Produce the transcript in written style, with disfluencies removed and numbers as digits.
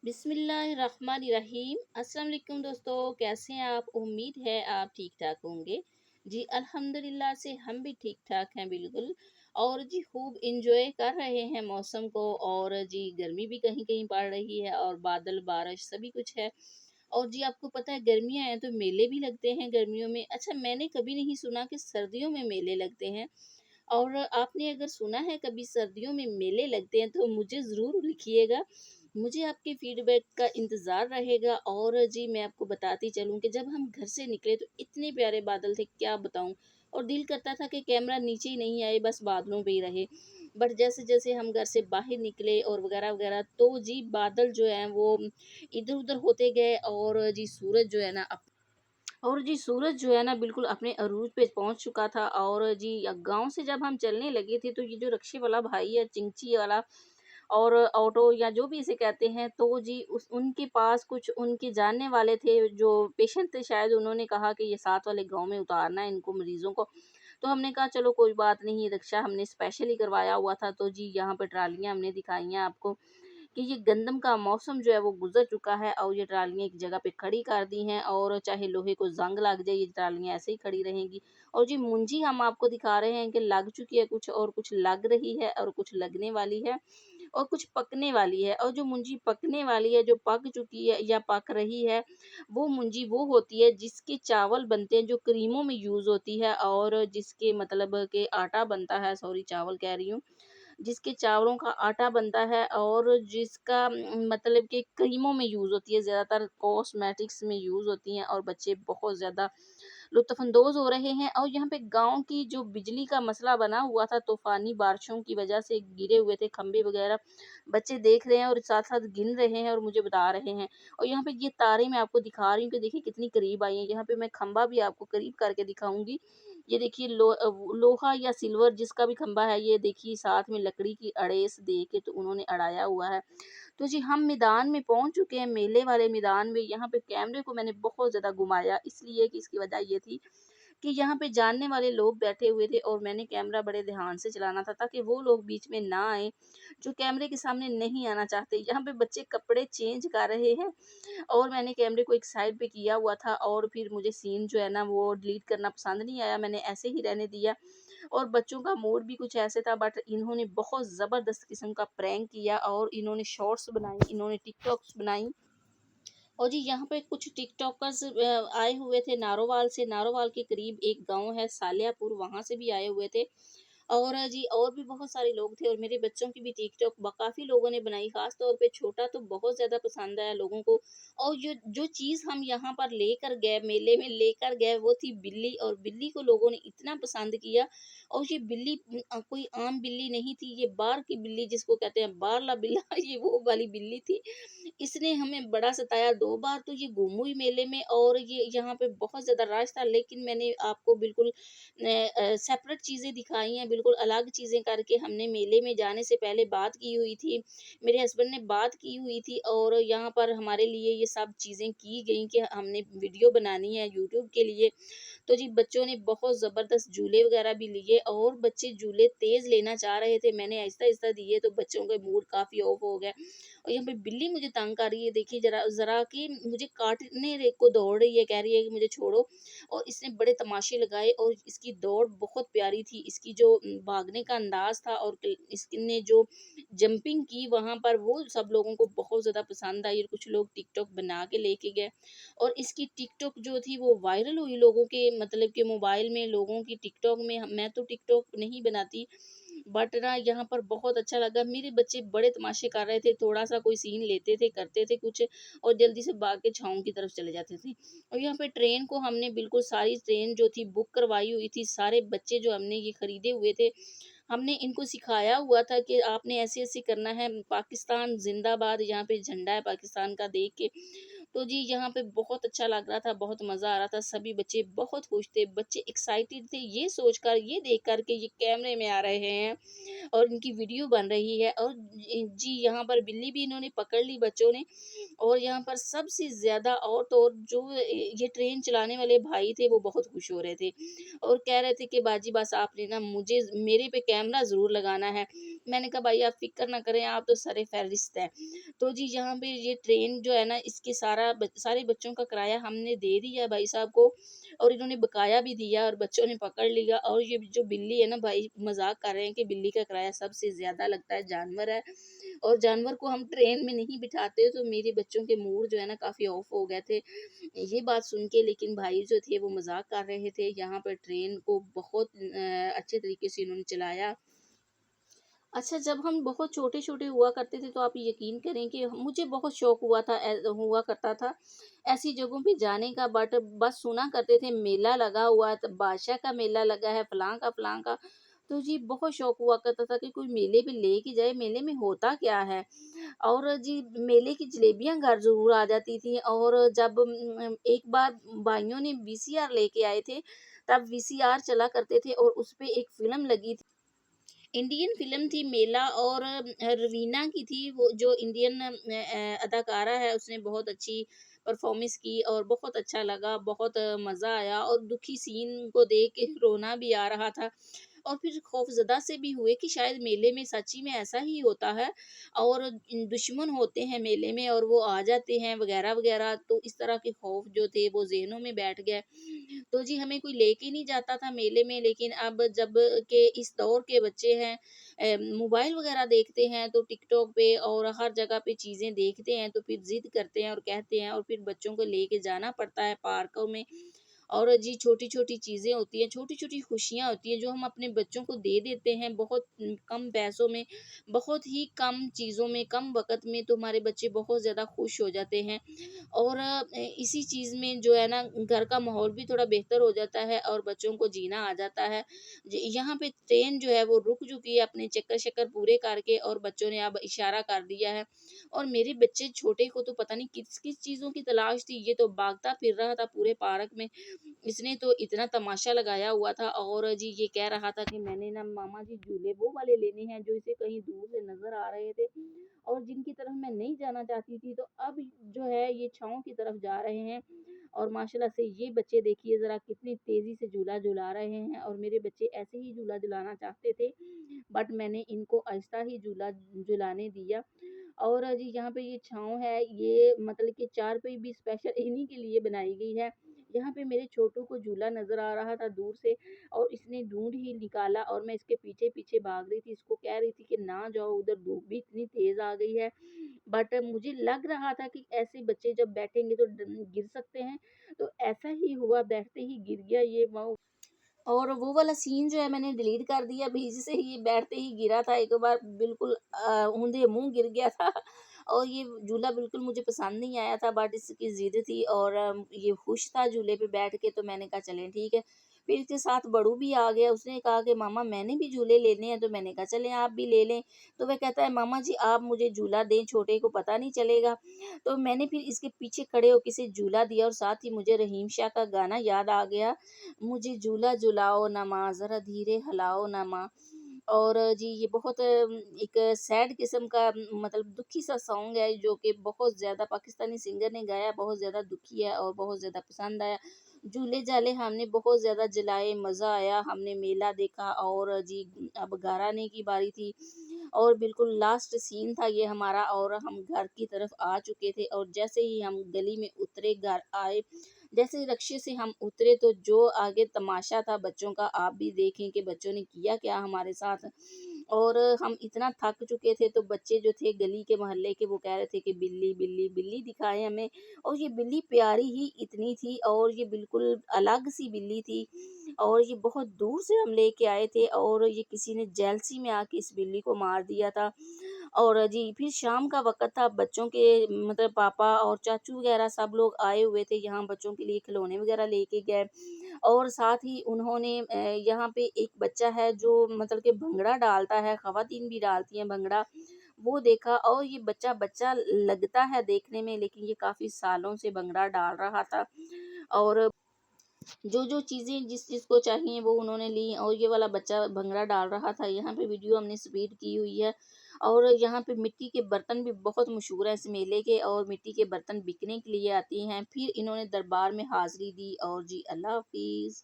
बिस्मिल्लाहिर्रहमानिर्रहीम। अस्सलाम वालेकुम दोस्तों, कैसे हैं आप? उम्मीद है आप ठीक ठाक होंगे। जी अल्हम्दुलिल्लाह से हम भी ठीक ठाक हैं बिल्कुल। और जी खूब इंजॉय कर रहे हैं मौसम को। और जी गर्मी भी कहीं कहीं पड़ रही है और बादल बारिश सभी कुछ है। और जी आपको पता है गर्मियाँ हैं तो मेले भी लगते हैं गर्मियों में। अच्छा, मैंने कभी नहीं सुना कि सर्दियों में मेले लगते हैं। और आपने अगर सुना है कभी सर्दियों में मेले लगते हैं तो मुझे ज़रूर लिखिएगा। मुझे आपके फीडबैक का इंतज़ार रहेगा। और जी मैं आपको बताती चलूँ कि जब हम घर से निकले तो इतने प्यारे बादल थे, क्या बताऊँ। और दिल करता था कि कैमरा नीचे ही नहीं आए, बस बादलों पे ही रहे। बट जैसे-जैसे हम घर से बाहर निकले और वगैरह-वगैरह तो जी बादल जो हैं वो इधर-उधर होते गए। और जी सूरज जो है ना और जी सूरज जो है ना बिल्कुल अपने अरूज पे पहुँच चुका था। और जी गाँव से जब हम चलने लगे थे तो ये जो रिक्शे वाला भाई है, चिंची वाला और ऑटो या जो भी इसे कहते हैं, तो जी उस उनके पास कुछ उनके जानने वाले थे जो पेशेंट थे, शायद उन्होंने कहा कि ये साथ वाले गाँव में उतारना है इनको मरीज़ों को। तो हमने कहा चलो कोई बात नहीं, रिक्शा हमने स्पेशली करवाया हुआ था। तो जी यहाँ पे ट्रालियाँ हमने दिखाई हैं आपको कि ये गंदम का मौसम जो है वो गुज़र चुका है और ये ट्रालियाँ एक जगह पे खड़ी कर दी हैं। और चाहे लोहे को ज़ंग लग जाए, ये ट्रालियाँ ऐसे ही खड़ी रहेंगी। और जी मुंजी हम आपको दिखा रहे हैं कि लग चुकी है कुछ, और कुछ लग रही है, और कुछ लगने वाली है, और कुछ पकने वाली है। और जो मुंजी पकने वाली है, जो पक चुकी है या पक रही है, वो मुंजी वो होती है जिसके चावल बनते हैं, जो क्रीमों में यूज़ होती है। और जिसके मतलब के आटा बनता है, सॉरी चावल कह रही हूँ, जिसके चावलों का आटा बनता है और जिसका मतलब कि क्रीमों में यूज़ होती है, ज़्यादातर कॉस्मेटिक्स में यूज़ होती हैं। और बच्चे बहुत ज़्यादा लुत्फ़अंदोज़ हो रहे हैं। और यहाँ पे गाँव की जो बिजली का मसला बना हुआ था, तूफ़ानी बारिशों की वजह से गिरे हुए थे खंभे वगैरह, बच्चे देख रहे हैं और साथ-साथ गिन रहे हैं और मुझे बता रहे हैं। और यहाँ पे ये तारें मैं आपको दिखा रही हूँ कि देखिए कितनी करीब आई हैं। यहाँ पे मैं खंभा भी आपको करीब करके दिखाऊँगी। ये देखिए लोहा या सिल्वर जिसका भी खंभा है, ये देखिए साथ में लकड़ी की अड़ेस दे के तो उन्होंने अड़ाया हुआ है। तो जी हम मैदान में पहुँच चुके हैं, मेले वाले मैदान में। यहाँ पे कैमरे को मैंने बहुत ज़्यादा घुमाया, इसलिए कि इसकी वजह ये थी कि यहाँ पे जानने वाले लोग बैठे हुए थे और मैंने कैमरा बड़े ध्यान से चलाना था ताकि वो लोग बीच में ना आएँ, जो कैमरे के सामने नहीं आना चाहते। यहाँ पे बच्चे कपड़े चेंज कर रहे हैं और मैंने कैमरे को एक साइड पे किया हुआ था। और फिर मुझे सीन जो है ना वो डिलीट करना पसंद नहीं आया, मैंने ऐसे ही रहने दिया। और बच्चों का मूड भी कुछ ऐसे था, बट इन्होंने बहुत ज़बरदस्त किस्म का प्रैंक किया और इन्होंने शॉर्ट्स बनाई, इन्होंने टिकटॉक्स बनाई। और जी यहाँ पे कुछ टिकटॉकर्स आए हुए थे नारोवाल से। नारोवाल के करीब एक गाँव है सालियापुर, वहाँ से भी आए हुए थे। और जी और भी बहुत सारे लोग थे और मेरे बच्चों की भी टिकटॉक काफ़ी लोगों ने बनाई, ख़ास तौर पे छोटा तो बहुत ज़्यादा पसंद आया लोगों को। और जो जो चीज़ हम यहाँ पर लेकर गए, मेले में लेकर गए, वो थी बिल्ली। और बिल्ली को लोगों ने इतना पसंद किया। और ये बिल्ली कोई आम बिल्ली नहीं थी, ये बार की बिल्ली जिसको कहते हैं बारला बिल्ला ये वो वाली बिल्ली थी। इसने हमें बड़ा सताया 2 बार तो ये गुम हुई मेले में। और ये यहाँ पे बहुत ज़्यादा रश था, लेकिन मैंने आपको बिल्कुल सेपरेट चीज़ें दिखाई हैं, बिल्कुल अलग चीज़ें करके हमने मेले में जाने से पहले बात की हुई थी। मेरे हस्बैंड ने बात की हुई थी और यहाँ पर हमारे लिए ये सब चीज़ें की गई कि हमने वीडियो बनानी है यूट्यूब के लिए। तो जी बच्चों ने बहुत ज़बरदस्त झूले वगैरह भी लिए और बच्चे झूले तेज़ लेना चाह रहे थे। मैंने आहिस्ता-आहिस्ता दिए तो बच्चों का मूड काफ़ी ऑफ हो गया। और यहाँ पे बिल्ली मुझे तंग कर रही है, देखिए ज़रा ज़रा कि मुझे काटने को दौड़ रही है, कह रही है कि मुझे छोड़ो। और इसने बड़े तमाशे लगाए और इसकी दौड़ बहुत प्यारी थी। इसकी जो भागने का अंदाज़ था और इसने जो जंपिंग की वहाँ पर, वो सब लोगों को बहुत ज़्यादा पसंद आई और कुछ लोग टिकटॉक बना के लेके गए। और इसकी टिकटॉक जो थी वो वायरल हुई लोगों के मतलब के मोबाइल में, लोगों की टिकटॉक में। मैं तो टिकटॉक नहीं बनाती, बट ना यहाँ पर बहुत अच्छा लगा। मेरे बच्चे बड़े तमाशे कर रहे थे, थोड़ा-सा कोई सीन लेते थे, करते थे कुछ और जल्दी से भाग के छाँव की तरफ चले जाते थे। और यहाँ पे ट्रेन को हमने बिल्कुल सारी ट्रेन जो थी बुक करवाई हुई थी। सारे बच्चे जो हमने ये खरीदे हुए थे, हमने इनको सिखाया हुआ था कि आपने ऐसे-ऐसे करना है, पाकिस्तान ज़िंदाबाद, यहाँ पे झंडा है पाकिस्तान का देख के। तो जी यहाँ पे बहुत अच्छा लग रहा था, बहुत मज़ा आ रहा था, सभी बच्चे बहुत खुश थे, बच्चे एक्साइटेड थे ये सोचकर, ये देखकर कि ये कैमरे में आ रहे हैं और इनकी वीडियो बन रही है। और जी यहाँ पर बिल्ली भी इन्होंने पकड़ ली बच्चों ने। और यहाँ पर सबसे ज़्यादा और तो और जो ये ट्रेन चलाने वाले भाई थे वो बहुत खुश हो रहे थे और कह रहे थे कि बाजी बस आपने ना मुझे मेरे पे कैमरा ज़रूर लगाना है। मैंने कहा भाई आप फ़िक्र ना करें, आप तो सर-ए-फ़हरिस्त हैं। तो जी यहाँ पे ये ट्रेन जो है ना इसके सारे बच्चों का किराया हमने दे दिया भाई साहब को और इन्होंने बकाया भी दिया और बच्चों ने पकड़ लिया। और ये जो बिल्ली है ना भाई मज़ाक कर रहे हैं कि बिल्ली का किराया सबसे ज़्यादा लगता है, जानवर है और जानवर को हम ट्रेन में नहीं बिठाते। तो मेरे बच्चों के मूड जो है ना काफ़ी ऑफ हो गए थे ये बात सुन के। लेकिन भाई जो थे वो मज़ाक कर रहे थे। यहाँ पर ट्रेन को बहुत अच्छे तरीके से इन्होंने चलाया। अच्छा, जब हम बहुत छोटे-छोटे हुआ करते थे तो आप यकीन करें कि मुझे बहुत शौक हुआ करता था ऐसी जगहों पे जाने का। बट बस सुना करते थे मेला लगा हुआ है, तो बादशाह का मेला लगा है, फलाँ का। तो जी बहुत शौक हुआ करता था कि कोई मेले पे लेके जाए, मेले में होता क्या है? और जी मेले की जलेबियाँ घर ज़रूर आ जाती थी। और जब एक बार भाइयों ने वीसीआर लेके आए थे, तब वीसीआर चला करते थे और उसपे एक फ़िल्म लगी थी। इंडियन फ़िल्म थी मेला और रवीना की थी वो जो इंडियन अदाकारा है उसने बहुत अच्छी परफ़ॉर्मेंस की और बहुत अच्छा लगा, बहुत मज़ा आया और दुखी सीन को देख के रोना भी आ रहा था। और फिर खौफ़ज़दा से भी हुए कि शायद मेले में सच्ची में ऐसा ही होता है और दुश्मन होते हैं मेले में और वो आ जाते हैं वग़ैरह-वग़ैरह। तो इस तरह के खौफ़ जो थे वो ज़हनों में बैठ गए। तो जी हमें कोई लेके नहीं जाता था मेले में। लेकिन अब जब के इस दौर के बच्चे हैं मोबाइल वग़ैरह देखते हैं तो टिकटॉक पे और हर जगह पे चीज़ें देखते हैं तो फिर ज़िद करते हैं और कहते हैं और फिर बच्चों को लेके जाना पड़ता है पार्कों में। और जी छोटी-छोटी चीज़ें होती हैं, छोटी-छोटी खुशियाँ होती हैं जो हम अपने बच्चों को दे देते हैं बहुत कम पैसों में, बहुत ही कम चीज़ों में, कम वक़्त में तो हमारे बच्चे बहुत ज़्यादा खुश हो जाते हैं। और इसी चीज़ में जो है ना घर का माहौल भी थोड़ा बेहतर हो जाता है और बच्चों को जीना आ जाता है। यहाँ पे ट्रेन जो है वो रुक चुकी है अपने चक्कर-शक्कर पूरे करके और बच्चों ने अब इशारा कर दिया है। और मेरे बच्चे छोटे को तो पता नहीं किस-किस चीज़ों की तलाश थी, ये तो भागता फिर रहा था पूरे पार्क में। इसने तो इतना तमाशा लगाया हुआ था और जी ये कह रहा था कि मैंने ना मामा जी झूले वो वाले लेने हैं जो इसे कहीं दूर से नज़र आ रहे थे और जिनकी तरफ मैं नहीं जाना चाहती थी। तो अब जो है ये छाँव की तरफ जा रहे हैं और माशाल्लाह से ये बच्चे देखिए ज़रा कितनी तेज़ी से झूला झुला रहे हैं। और मेरे बच्चे ऐसे ही झूला झुलाना चाहते थे, बट मैंने इनको आहिस्ता ही झूला झुलाने दिया। और जी यहाँ पे ये छाँव है, ये मतलब कि चारपाई भी स्पेशल इन्हीं के लिए बनाई गई है। यहाँ पे मेरे छोटू को झूला नज़र आ रहा था दूर से और इसने ढूँढ ही निकाला और मैं इसके पीछे-पीछे भाग रही थी। इसको कह रही थी कि ना जाओ उधर, धूप भी इतनी तेज़ आ गई है। बट मुझे लग रहा था कि ऐसे बच्चे जब बैठेंगे तो गिर सकते हैं। तो ऐसा ही हुआ, बैठते ही गिर गया ये वो। और वो वाला सीन जो है मैंने डिलीट कर दिया, बीच से ही बैठते ही गिरा था एक बार, बिल्कुल औंधे मुँह गिर गया था। और ये झूला बिल्कुल मुझे पसंद नहीं आया था, बट इसकी ज़िद थी और ये खुश था झूले पे बैठ के तो मैंने कहा चलें ठीक है। फिर इसके साथ बड़ू भी आ गया, उसने कहा कि मामा मैंने भी झूले लेने हैं, तो मैंने कहा चलें आप भी ले लें। तो वह कहता है मामा जी आप मुझे झूला दें, छोटे को पता नहीं चलेगा। तो मैंने फिर इसके पीछे खड़े होके इसे झूला दिया और साथ ही मुझे रहीम शाह का गाना याद आ गया, मुझे झूला झुलाओ ना माँ, ज़रा धीरे हिलाओ ना माँ। और जी ये बहुत एक सैड किस्म का मतलब दुखी सा सॉन्ग है जो कि बहुत ज़्यादा पाकिस्तानी सिंगर ने गाया, बहुत ज़्यादा दुखी है और बहुत ज़्यादा पसंद आया। झूले-झाले हमने बहुत ज़्यादा झुलाए, मज़ा आया, हमने मेला देखा और जी अब घर आने की बारी थी और बिल्कुल लास्ट सीन था ये हमारा और हम घर की तरफ आ चुके थे। और जैसे ही हम गली में उतरे, घर आए, जैसे रिक्शे से हम उतरे तो जो आगे तमाशा था बच्चों का आप भी देखें कि बच्चों ने किया क्या हमारे साथ। और हम इतना थक चुके थे तो बच्चे जो थे गली के मोहल्ले के वो कह रहे थे कि बिल्ली बिल्ली बिल्ली दिखाएं हमें। और ये बिल्ली प्यारी ही इतनी थी और ये बिल्कुल अलग सी बिल्ली थी और ये बहुत दूर से हम लेके आए थे और ये किसी ने जेलसी में आके इस बिल्ली को मार दिया था। और जी फिर शाम का वक़्त था, बच्चों के मतलब पापा और चाचू वग़ैरह सब लोग आए हुए थे, यहाँ बच्चों के लिए खिलौने वग़ैरह लेके गए। और साथ ही उन्होंने यहाँ पे एक बच्चा है जो मतलब कि भंगड़ा डालता है, ख़वातीन भी डालती हैं भंगड़ा। वो देखा और ये बच्चा बच्चा लगता है देखने में, लेकिन ये काफ़ी सालों से भंगड़ा डाल रहा था और जो-जो चीज़ें जिस-जिस को चाहिए वो उन्होंने ली और ये वाला बच्चा भंगड़ा डाल रहा था। यहाँ पे वीडियो हमने स्पीड की हुई है और यहाँ पे मिट्टी के बर्तन भी बहुत मशहूर हैं इस मेले के और मिट्टी के बर्तन बिकने के लिए आती हैं। फिर इन्होंने दरबार में हाज़िरी दी और जी अल्लाह हाफ़िज़।